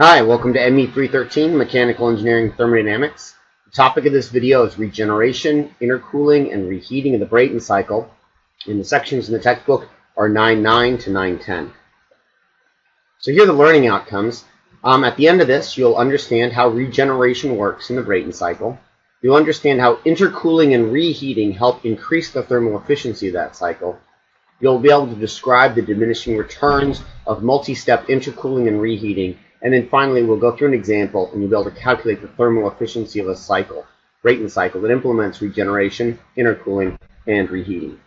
Hi, welcome to me313 Mechanical Engineering Thermodynamics. The topic of this video is regeneration, intercooling, and reheating of the Brayton cycle. And the sections in the textbook are 9.9 to 9.10. So here are the learning outcomes. At the end of this, you'll understand how regeneration works in the Brayton cycle. You'll understand how intercooling and reheating help increase the thermal efficiency of that cycle. You'll be able to describe the diminishing returns of multi-step intercooling and reheating. And then finally, we'll go through an example, and you'll be able to calculate the thermal efficiency of a cycle, Brayton cycle, that implements regeneration, intercooling, and reheating.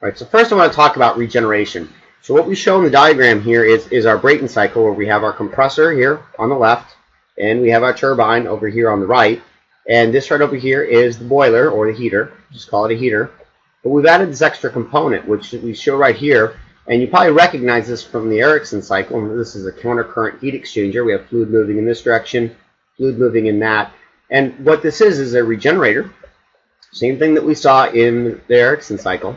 All right, so first I want to talk about regeneration. So what we show in the diagram here is our Brayton cycle, where we have our compressor here on the left, and we have our turbine over here on the right. And this right over here is the boiler, or the heater. Just call it a heater. But we've added this extra component, which we show right here. And you probably recognize this from the Ericsson cycle. This is a countercurrent heat exchanger. We have fluid moving in this direction, fluid moving in that. And what this is a regenerator. Same thing that we saw in the Ericsson cycle.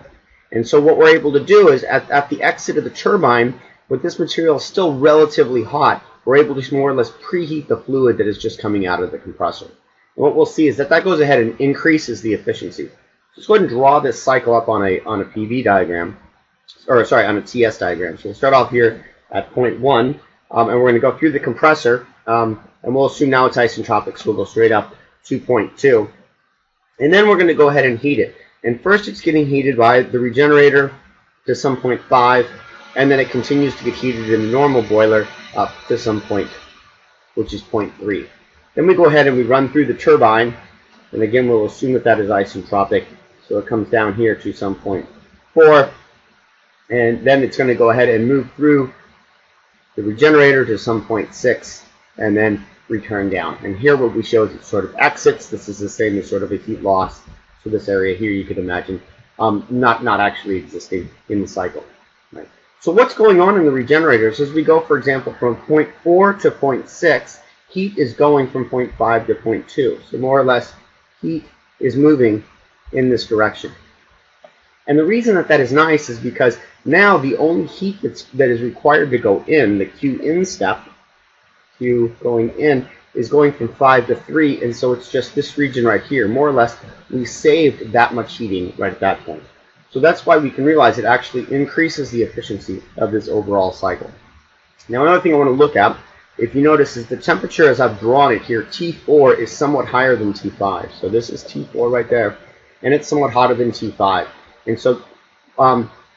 And so what we're able to do is at the exit of the turbine, with this material still relatively hot, we're able to more or less preheat the fluid that is just coming out of the compressor. And what we'll see is that goes ahead and increases the efficiency. Let's go ahead and draw this cycle up on a PV diagram. Or sorry, on a TS diagram. So we'll start off here at point 1, and we're going to go through the compressor, and we'll assume now it's isentropic, so we'll go straight up to point 2. And then we're going to go ahead and heat it. And first it's getting heated by the regenerator to some point 5, and then it continues to get heated in the normal boiler up to some point, which is point 3. Then we go ahead and we run through the turbine, and again we'll assume that is isentropic, so it comes down here to some point 4. And then it's going to go ahead and move through the regenerator to some point 6 and then return down. And here what we show is it sort of exits. This is the same as sort of a heat loss. So this area here you could imagine not actually existing in the cycle. Right. So what's going on in the regenerators as we go, for example, from point 4 to point 6, heat is going from point 5 to point 2. So more or less heat is moving in this direction. And the reason that is nice is because now the only heat that is required to go in, the Q in step, Q going in, is going from 5 to 3, and so it's just this region right here. More or less, we saved that much heating right at that point. So that's why we can realize it actually increases the efficiency of this overall cycle. Now another thing I want to look at, if you notice, is the temperature as I've drawn it here, T4 is somewhat higher than T5. So this is T4 right there, and it's somewhat hotter than T5. And so,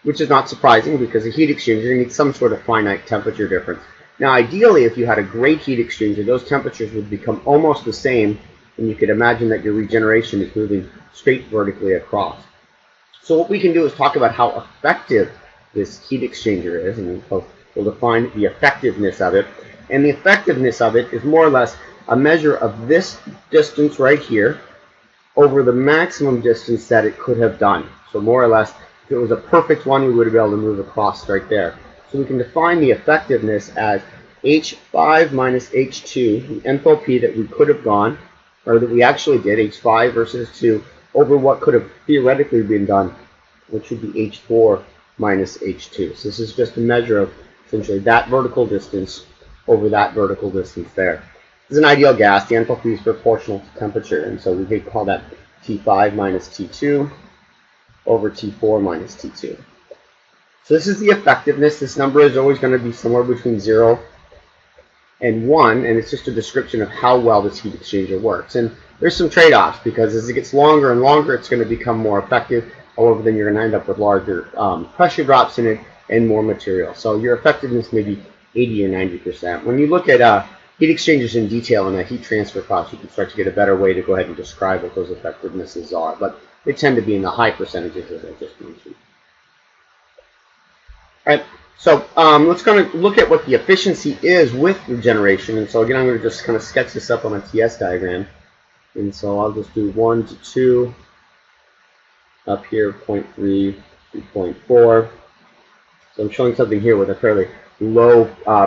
which is not surprising because a heat exchanger needs some sort of finite temperature difference. Now, ideally, if you had a great heat exchanger, those temperatures would become almost the same, and you could imagine that your regeneration is moving straight vertically across. So what we can do is talk about how effective this heat exchanger is, and we'll define the effectiveness of it. And the effectiveness of it is more or less a measure of this distance right here over the maximum distance that it could have done. So more or less, if it was a perfect one, we would be able to move across right there. So we can define the effectiveness as H5 minus H2, the enthalpy that we could have gone, or that we actually did, H5 versus 2, over what could have theoretically been done, which would be H4 minus H2. So this is just a measure of essentially that vertical distance over that vertical distance there. This is an ideal gas. The enthalpy is proportional to temperature, and so we could call that T5 minus T2 over T4 minus T2. So this is the effectiveness. This number is always going to be somewhere between 0 and 1, and it's just a description of how well this heat exchanger works. And there's some trade-offs, because as it gets longer and longer, it's going to become more effective. However, then you're going to end up with larger pressure drops in it and more material. So your effectiveness may be 80 or 90%. When you look at heat exchangers in detail and a heat transfer cost, you can start to get a better way to go ahead and describe what those effectivenesses are. But they tend to be in the high percentages, as I just mentioned. All right, so let's kind of look at what the efficiency is with regeneration. And so again, I'm going to just kind of sketch this up on a TS diagram. And so I'll just do 1 to 2, up here, 0.3 to 0.4. So I'm showing something here with a fairly low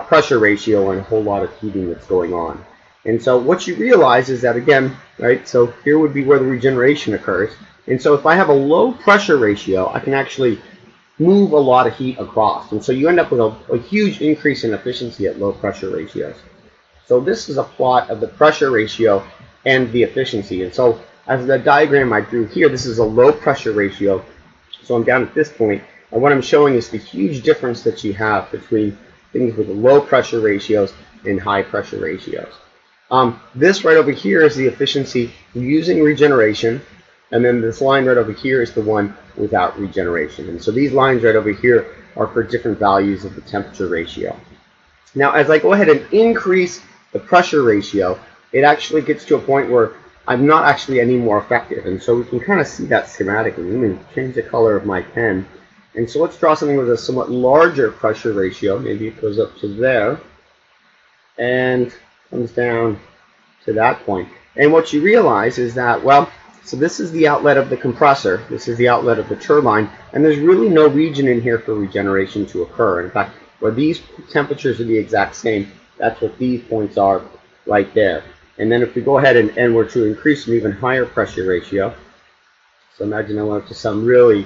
pressure ratio and a whole lot of heating that's going on. And so what you realize is that, again, right, so here would be where the regeneration occurs. And so if I have a low pressure ratio, I can actually move a lot of heat across. And so you end up with a huge increase in efficiency at low pressure ratios. So this is a plot of the pressure ratio and the efficiency. And so as the diagram I drew here, this is a low pressure ratio. So I'm down at this point, and what I'm showing is the huge difference that you have between things with low pressure ratios and high pressure ratios. This right over here is the efficiency using regeneration, and then this line right over here is the one without regeneration. And so these lines right over here are for different values of the temperature ratio. Now as I go ahead and increase the pressure ratio, it actually gets to a point where I'm not actually any more effective. And so we can kind of see that schematically. Let me change the color of my pen. And so let's draw something with a somewhat larger pressure ratio. Maybe it goes up to there and comes down to that point. And what you realize is that, well, so this is the outlet of the compressor, this is the outlet of the turbine, and there's really no region in here for regeneration to occur. In fact, where these temperatures are the exact same, that's what these points are right there. And then if we go ahead and we're to increase an even higher pressure ratio, so imagine I went up to some really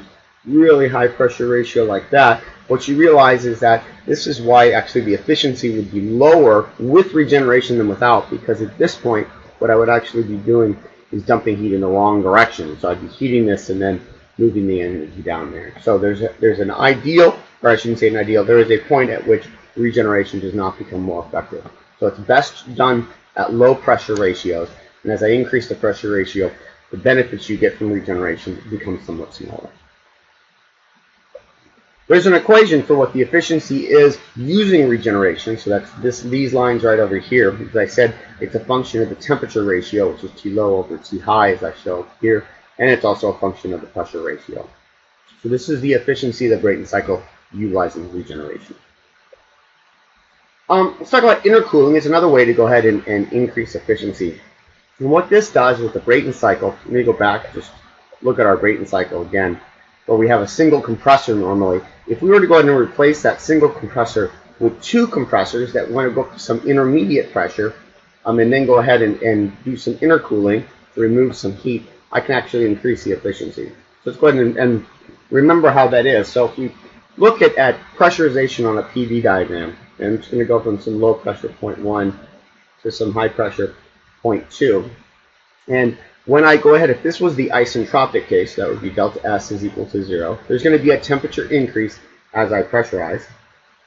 high pressure ratio like that, what you realize is that this is why actually the efficiency would be lower with regeneration than without, because at this point what I would actually be doing is dumping heat in the wrong direction. So I'd be heating this and then moving the energy down there. So there's an ideal, or I shouldn't say an ideal, there is a point at which regeneration does not become more effective. So it's best done at low pressure ratios, and as I increase the pressure ratio, the benefits you get from regeneration become somewhat smaller. There's an equation for what the efficiency is using regeneration, so that's these lines right over here. As I said, it's a function of the temperature ratio, which is T low over T high, as I show here, and it's also a function of the pressure ratio. So this is the efficiency of the Brayton cycle utilizing regeneration. Let's talk about intercooling. It's another way to go ahead and increase efficiency. And what this does with the Brayton cycle, let me go back, just look at our Brayton cycle again, where we have a single compressor normally. If we were to go ahead and replace that single compressor with two compressors that want to go up to some intermediate pressure, and then go ahead and do some intercooling to remove some heat, I can actually increase the efficiency. So let's go ahead and remember how that is. So if we look at pressurization on a PV diagram, and I'm just going to go from some low pressure 0.1 to some high pressure 0.2. And when I go ahead, if this was the isentropic case, that would be delta S is equal to 0. There's going to be a temperature increase as I pressurize.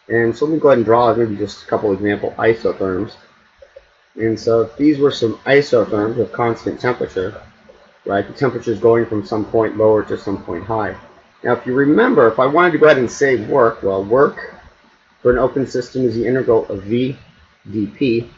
And so let me go ahead and draw maybe just a couple example isotherms. And so if these were some isotherms of constant temperature, right, the temperature is going from some point lower to some point high. Now if you remember, if I wanted to go ahead and save work, well, work for an open system is the integral of V dP.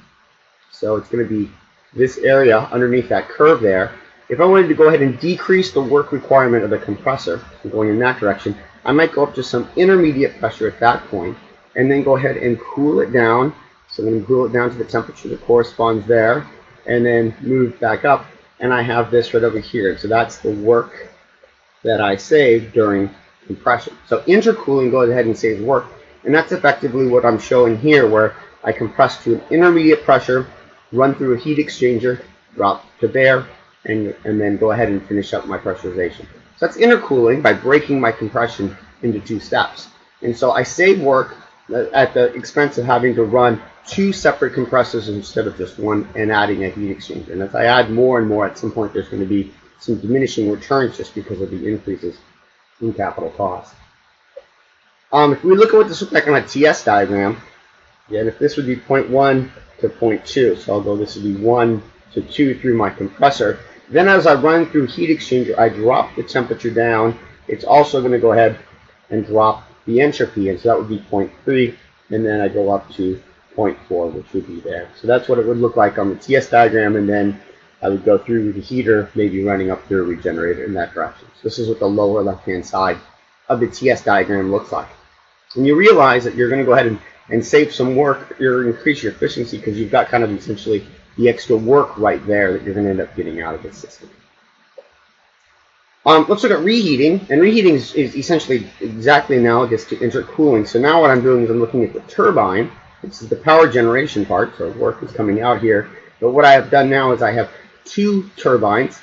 So it's going to be this area underneath that curve there. If I wanted to go ahead and decrease the work requirement of the compressor, going in that direction, I might go up to some intermediate pressure at that point, and then go ahead and cool it down. So I'm going to cool it down to the temperature that corresponds there, and then move back up, and I have this right over here. So that's the work that I saved during compression. So intercooling goes ahead and saves work, and that's effectively what I'm showing here, where I compress to an intermediate pressure, run through a heat exchanger, drop to there, and then go ahead and finish up my pressurization. So that's intercooling by breaking my compression into two steps. And so I save work at the expense of having to run two separate compressors instead of just one, and adding a heat exchanger. And as I add more and more, at some point there's going to be some diminishing returns just because of the increases in capital costs. If we look at what this looks like on a TS diagram, again, if this would be 0.1 to 0.2, so I'll go, this would be 1 to 2 through my compressor. Then as I run through heat exchanger, I drop the temperature down. It's also going to go ahead and drop the entropy, and so that would be 0.3, and then I go up to 0.4, which would be there. So that's what it would look like on the TS diagram, and then I would go through the heater, maybe running up through a regenerator in that direction. So this is what the lower left-hand side of the TS diagram looks like. And you realize that you're going to go ahead and save some work, you're increase your efficiency, because you've got kind of essentially the extra work right there that you're going to end up getting out of the system. Let's look at reheating, and reheating is essentially exactly analogous to intercooling. So now what I'm doing is I'm looking at the turbine. This is the power generation part, so work is coming out here. But what I have done now is I have two turbines,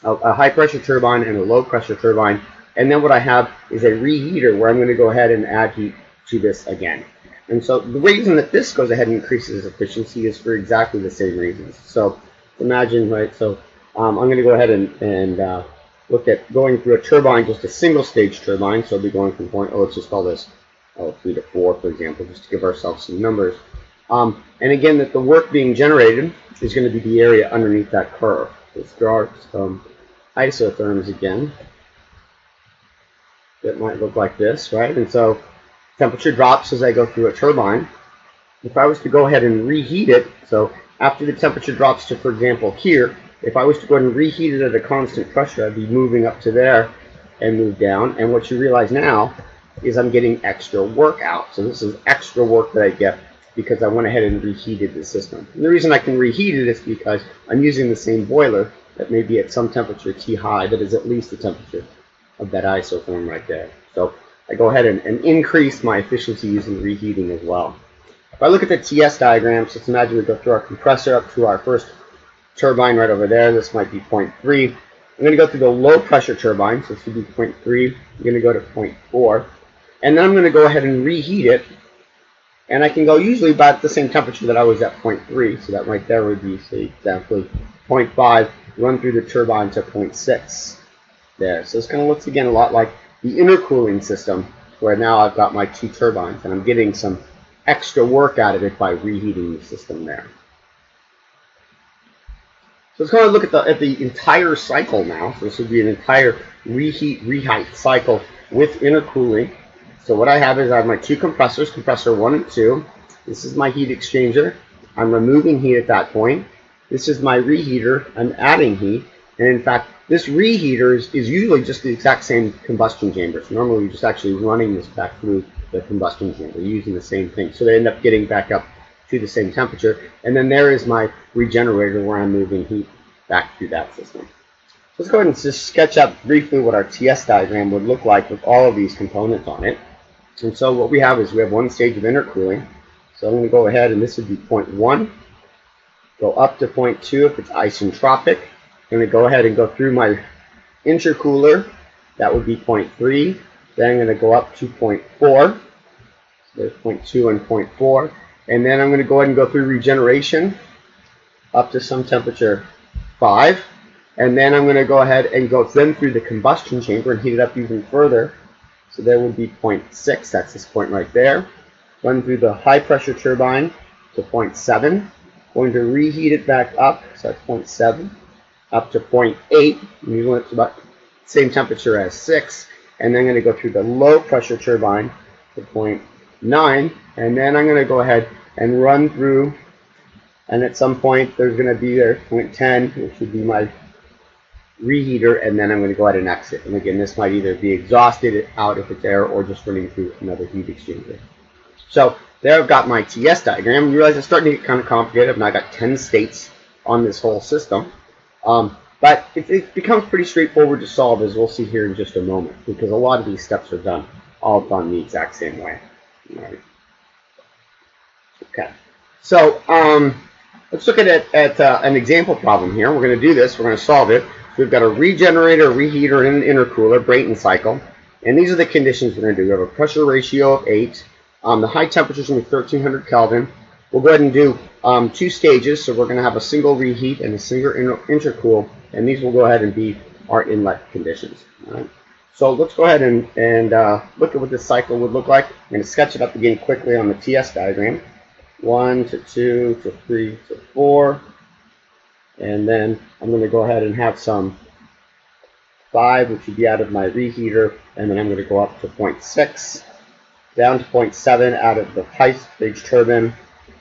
a high pressure turbine and a low pressure turbine, And then what I have is a reheater where I'm going to go ahead and add heat to this again. And so the reason that this goes ahead and increases efficiency is for exactly the same reasons. So imagine, right, so I'm going to go ahead and look at going through a turbine, just a single stage turbine. So I'll be going from point, let's just call this 3 to 4, for example, just to give ourselves some numbers. And again, that the work being generated is going to be the area underneath that curve. Let's draw some isotherms again. It might look like this, right? And so temperature drops as I go through a turbine. If I was to go ahead and reheat it, so after the temperature drops to, for example, here, if I was to go ahead and reheat it at a constant pressure, I'd be moving up to there and move down. And what you realize now is I'm getting extra work out. So this is extra work that I get because I went ahead and reheated the system. And the reason I can reheat it is because I'm using the same boiler that may be at some temperature T high that is at least the temperature of that isotherm right there. So I go ahead and increase my efficiency using reheating as well. If I look at the TS diagram, so let's imagine we go through our compressor up to our first turbine right over there. This might be 0.3. I'm going to go through the low pressure turbine, so this would be 0.3. I'm going to go to 0.4. And then I'm going to go ahead and reheat it. And I can go usually about the same temperature that I was at 0.3. So that right there would be, say, exactly 0.5. Run through the turbine to 0.6 there. So this kind of looks, again, a lot like the intercooling system, where now I've got my 2 turbines, and I'm getting some extra work out of it by reheating the system there. So let's go and look at the entire cycle now. So this would be an entire reheat, reheat cycle with intercooling. So what I have is I have my 2 compressors, compressor 1 and 2. This is my heat exchanger. I'm removing heat at that point. This is my reheater. I'm adding heat. And in fact, this reheater is usually just the exact same combustion chamber. So normally you're just actually running this back through the combustion chamber using the same thing. So they end up getting back up to the same temperature. And then there is my regenerator where I'm moving heat back through that system. So let's go ahead and just sketch out briefly what our TS diagram would look like with all of these components on it. And so what we have is we have 1 stage of intercooling. So I'm going to go ahead, and this would be 0.1. Go up to 0.2 if it's isentropic. I'm going to go ahead and go through my intercooler. That would be 0.3. Then I'm going to go up to 0.4. So there's 0.2 and 0.4. And then I'm going to go ahead and go through regeneration up to some temperature 5. And then I'm going to go ahead and go then through the combustion chamber and heat it up even further. So there would be 0.6. That's this point right there. Run through the high pressure turbine to 0.7. Going to reheat it back up. So that's 0.7. Up to 0.8, usually it's about the same temperature as 6, and then I'm going to go through the low pressure turbine to 0.9, and then I'm going to go ahead and run through, and at some point there's going to be there 0.10, which would be my reheater, and then I'm going to go ahead and exit. And again, this might either be exhausted out if it's air or just running through another heat exchanger. So there I've got my TS diagram. You realize it's starting to get kind of complicated. I've now got 10 states on this whole system. But it becomes pretty straightforward to solve, as we'll see here in just a moment, because a lot of these steps are all done the exact same way. Right. Okay. So let's look at an example problem here. We're going to do this. We're going to solve it. So we've got a regenerator, reheater, and an intercooler, Brayton cycle. And these are the conditions we're going to do. We have a pressure ratio of 8. The high temperature is going to be 1300 Kelvin. We'll go ahead and do 2 stages, so we're going to have a single reheat and a single intercool, and these will go ahead and be our inlet conditions. All right. So let's go ahead and look at what this cycle would look like. I'm going to sketch it up again quickly on the TS diagram. 1 to 2 to 3 to 4, and then I'm going to go ahead and have some 5, which would be out of my reheater, and then I'm going to go up to 0.6, down to 0.7 out of the high stage turbine,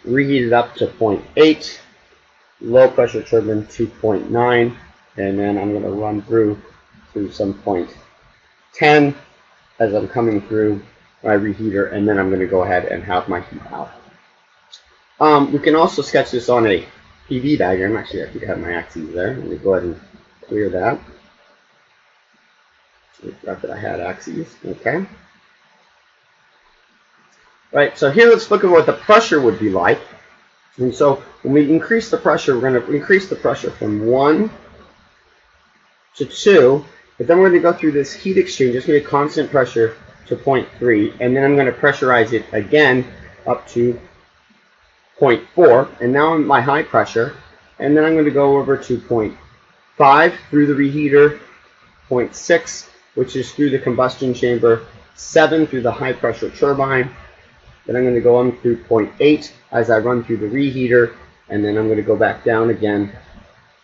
reheated up to 0.8, low pressure turbine 2.9, and then I'm going to run through to some 0.10 as I'm coming through my reheater, and then I'm going to go ahead and have my heat out. We can also sketch this on a PV diagram. Actually, I think I have my axes there. Let me go ahead and clear that. I forgot that I had axes. Okay. Right, so here let's look at what the pressure would be like. And so when we increase the pressure, we're going to increase the pressure from 1 to 2, But then we're going to go through this heat exchange. It's going to be constant pressure to 0.3, and then I'm going to pressurize it again up to 0.4, and now I'm at my high pressure, and then I'm going to go over to 0.5 through the reheater, 0.6, which is through the combustion chamber, 7 through the high pressure turbine, then I'm going to go on through 0.8 as I run through the reheater, and then I'm going to go back down again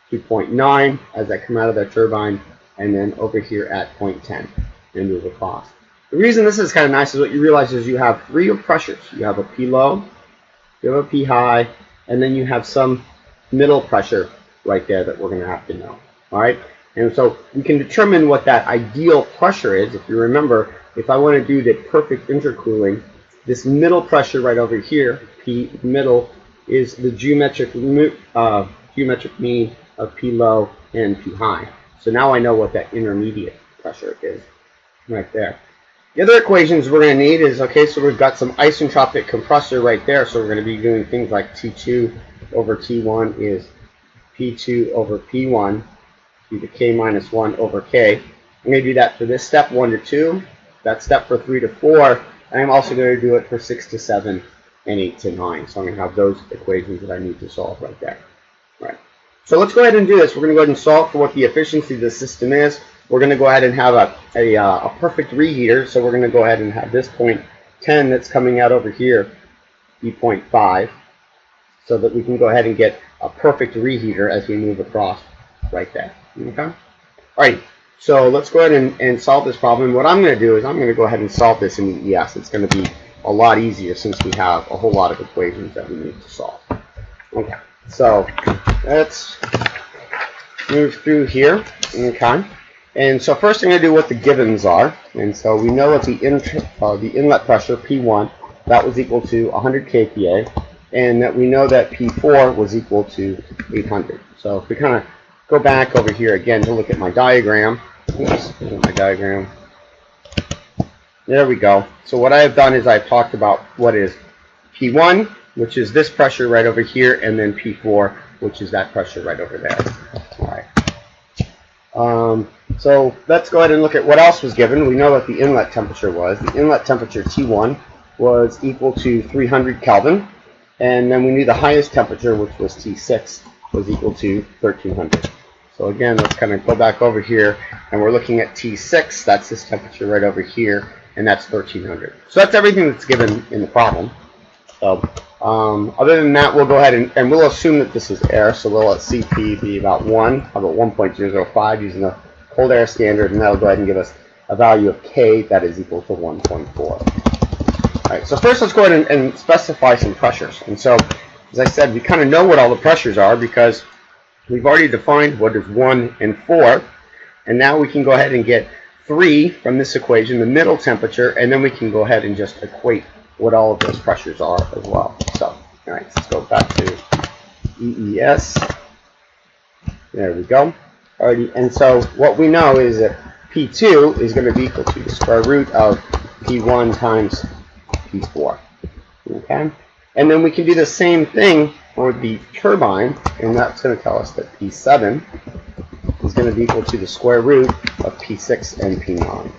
to 0.9 as I come out of that turbine, and then over here at 0.10 and move across. The reason this is kind of nice is what you realize is you have 3 pressures. You have a P low, you have a P high, and then you have some middle pressure right there that we're going to have to know. All right, and so we can determine what that ideal pressure is. If you remember, if I want to do the perfect intercooling, this middle pressure right over here, P middle, is the geometric mean of P low and P high. So now I know what that intermediate pressure is right there. The other equations we're going to need is, okay, so we've got some isentropic compressor right there, so we're going to be doing things like T2 over T1 is P2 over P1 to the K minus 1 over K. I'm going to do that for this step 1 to 2, that step for 3 to 4, and I'm also going to do it for 6 to 7 and 8 to 9. So I'm going to have those equations that I need to solve right there. All right. So let's go ahead and do this. We're going to go ahead and solve for what the efficiency of the system is. We're going to go ahead and have a perfect reheater. So we're going to go ahead and have this 0.10 that's coming out over here be 0.5, so that we can go ahead and get a perfect reheater as we move across right there. Okay? All right. So let's go ahead and solve this problem. What I'm going to do is I'm going to go ahead and solve this in the ES. It's going to be a lot easier since we have a whole lot of equations that we need to solve. Okay. So let's move through here. Okay. And so first I'm going to do what the givens are. And so we know that the inlet pressure, P1, that was equal to 100 kPa, and that we know that P4 was equal to 800. So if we kind of go back over here again to look at my diagram. Oops, my diagram. There we go. So what I have done is I've talked about what is P1, which is this pressure right over here, and then P4, which is that pressure right over there. All right. So let's go ahead and look at what else was given. We know what the inlet temperature was. The inlet temperature, T1, was equal to 300 Kelvin. And then we knew the highest temperature, which was T6, was equal to 1300. So again, let's kind of go back over here, and we're looking at T6. That's this temperature right over here, and that's 1300. So that's everything that's given in the problem. So other than that, we'll go ahead and we'll assume that this is air, so we'll let CP be about 1, about 1.005 using the cold air standard, and that'll go ahead and give us a value of K that is equal to 1.4. All right, so first let's go ahead and specify some pressures. And so, as I said, we kind of know what all the pressures are because we've already defined what is 1 and 4, and now we can go ahead and get 3 from this equation, the middle temperature, and then we can go ahead and just equate what all of those pressures are as well. So, all right, let's go back to EES. There we go. Alrighty, and so what we know is that P2 is going to be equal to the square root of P1 times P4. Okay, and then we can do the same thing for the turbine, and that's going to tell us that P7 is going to be equal to the square root of P6 and P9.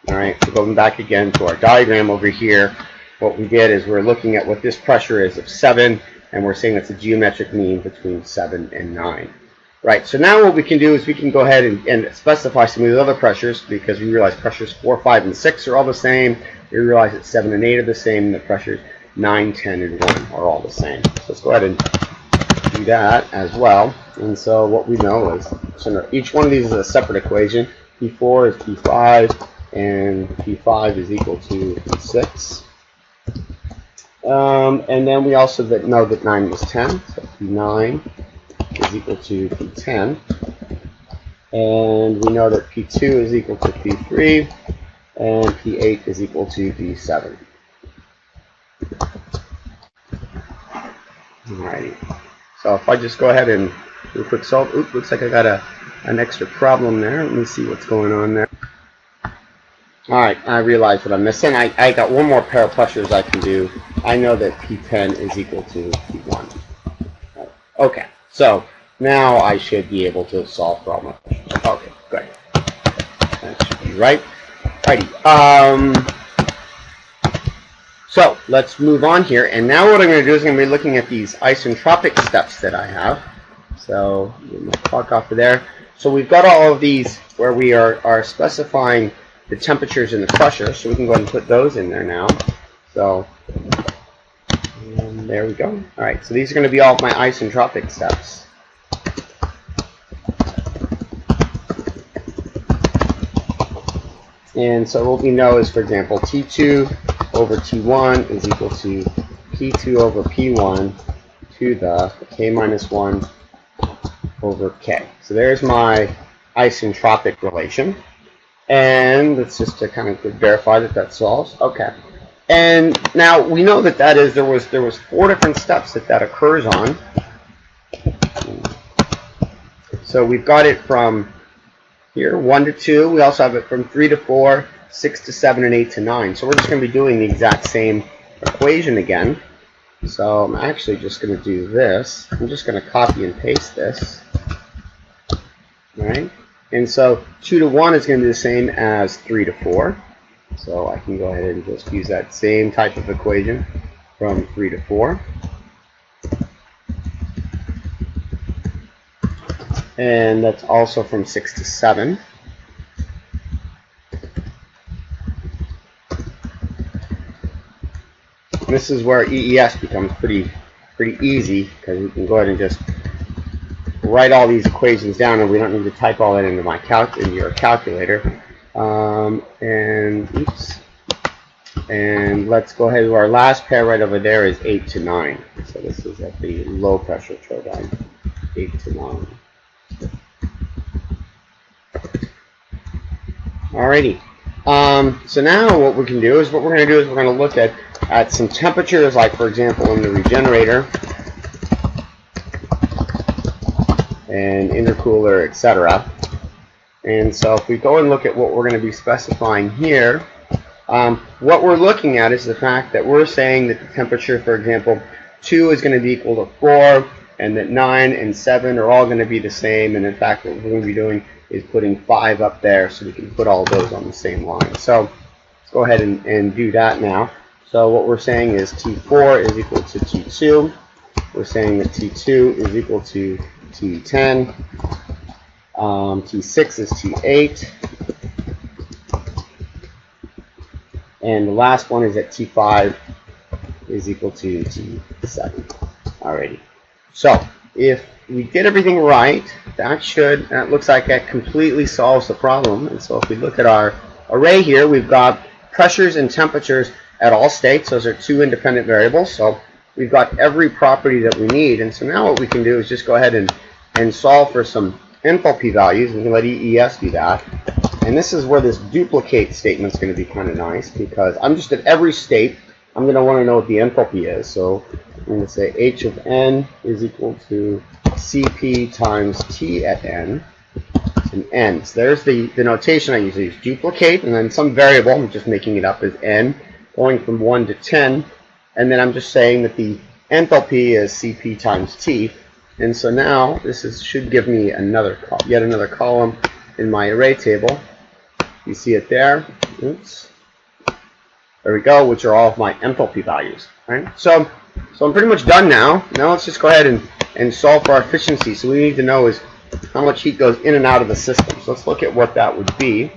Alright, so going back again to our diagram over here, what we did is we're looking at what this pressure is of 7, and we're saying it's a geometric mean between 7 and 9. Right, so now what we can do is we can go ahead and specify some of the other pressures, because we realize pressures 4, 5, and 6 are all the same. We realize that 7 and 8 are the same, and the pressures 9, 10, and 1 are all the same. So let's go ahead and do that as well. And so what we know is, so each one of these is a separate equation. P4 is P5, and P5 is equal to P6. And then we also know that 9 was 10, so P9 is equal to P10. And we know that P2 is equal to P3, and P8 is equal to P7. Alrighty. So if I just go ahead and do a quick solve, oops, looks like I got an extra problem there. Let me see what's going on there. Alright, I realize what I'm missing. I got one more pair of pressures I can do. I know that P10 is equal to P1. Okay, so now I should be able to solve for all my questions. Okay, good. That should be right. Alrighty. So let's move on here. And now what I'm going to do is I'm going to be looking at these isentropic steps that I have. So get my clock off of there. So we've got all of these where we are specifying the temperatures and the pressure. So we can go ahead and put those in there now. So and there we go. All right, so these are going to be all of my isentropic steps. And so what we know is, for example, T2 over T1 is equal to P2 over P1 to the K minus 1 over K. So there's my isentropic relation. And that's just to kind of verify that that solves. Okay. And now we know that that is, there was 4 different steps that occurs on. So we've got it from here, 1 to 2. We also have it from 3 to 4, 6 to 7, and 8 to 9. So we're just going to be doing the exact same equation again. So I'm actually just going to do this. I'm just going to copy and paste this. All right. And so 2 to 1 is going to be the same as 3 to 4. So I can go ahead and just use that same type of equation from 3 to 4. And that's also from 6 to 7. And this is where EES becomes pretty easy, because we can go ahead and just write all these equations down, and we don't need to type all that into your calculator. And let's go ahead to our last pair right over there is 8 to 9. So this is at the low pressure turbine, 8 to 9. Alrighty. So now what we can do is we're going to look at some temperatures, like for example in the regenerator and intercooler, etc. And so if we go and look at what we're going to be specifying here, what we're looking at is the fact that we're saying that the temperature, for example, 2 is going to be equal to 4, and that 9 and 7 are all going to be the same. And in fact, what we're going to be doing is putting 5 up there so we can put all those on the same line. So let's go ahead and do that now. So what we're saying is T4 is equal to T2. We're saying that T2 is equal to T10. T6 is T8. And the last one is that T5 is equal to T7. Alrighty. So if we get everything right, that looks like that completely solves the problem. And so if we look at our array here, we've got pressures and temperatures at all states. Those are 2 independent variables. So we've got every property that we need. And so now what we can do is just go ahead and solve for some enthalpy values. We can let EES do that. And this is where this duplicate statement is going to be kind of nice, because I'm just at every state, I'm going to want to know what the enthalpy is. So I'm going to say H of n is equal to Cp times T at n. And n. So there's the notation I usually use. Duplicate, and then some variable, I'm just making it up as n, going from 1 to 10. And then I'm just saying that the enthalpy is Cp times T. And so now this should give me yet another column in my array table. You see it there. Oops. There we go, which are all of my enthalpy values. Right? So I'm pretty much done now. Now let's just go ahead and solve for our efficiency. So what we need to know is how much heat goes in and out of the system. So let's look at what that would be.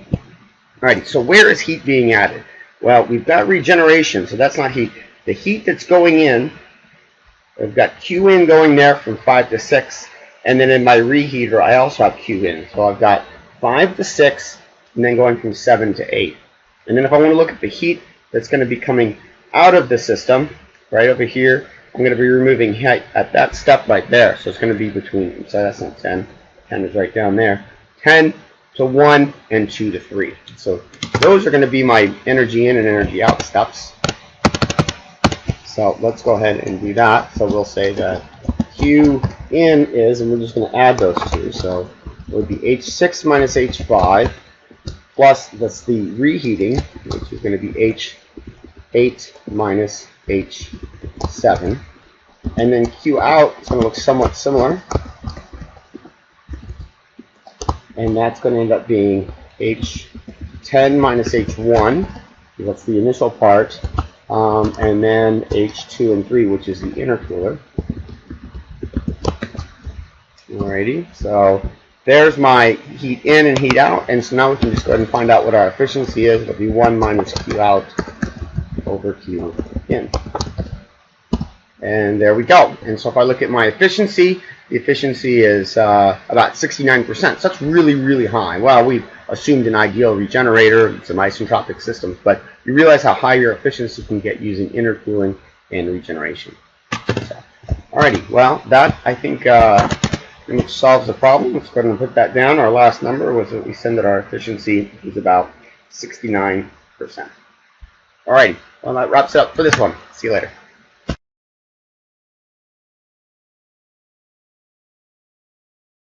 Alrighty, so where is heat being added? Well, we've got regeneration, so that's not heat. The heat that's going in, I've got Q in going there from 5 to 6, and then in my reheater I also have Q in. So I've got 5 to 6, and then going from 7 to 8. And then if I want to look at the heat that's going to be coming out of the system, right over here, I'm going to be removing heat at that step right there. So it's going to be between, so that's not 10, 10 is right down there, 10 to 1 and 2 to 3. So those are going to be my energy in and energy out steps. So let's go ahead and do that. So we'll say that Q in is, and we're just going to add those two. So it would be H6 minus H5 plus, that's the reheating, which is going to be H8 minus H7. And then Q out is going to look somewhat similar. And that's going to end up being H10 minus H1. That's the initial part. And then H2 and 3, which is the intercooler. Alrighty, so there's my heat in and heat out. And so now we can just go ahead and find out what our efficiency is. It'll be 1 minus Q out over Q in. And there we go. And so if I look at my efficiency, the efficiency is about 69%. So that's really, really high. Well, we've assumed an ideal regenerator, some isentropic systems, but you realize how high your efficiency can get using intercooling and regeneration. So, alrighty, well, that I think pretty much solves the problem. Let's go ahead and put that down. Our last number was that we said that our efficiency is about 69%. Alrighty, well, that wraps it up for this one. See you later.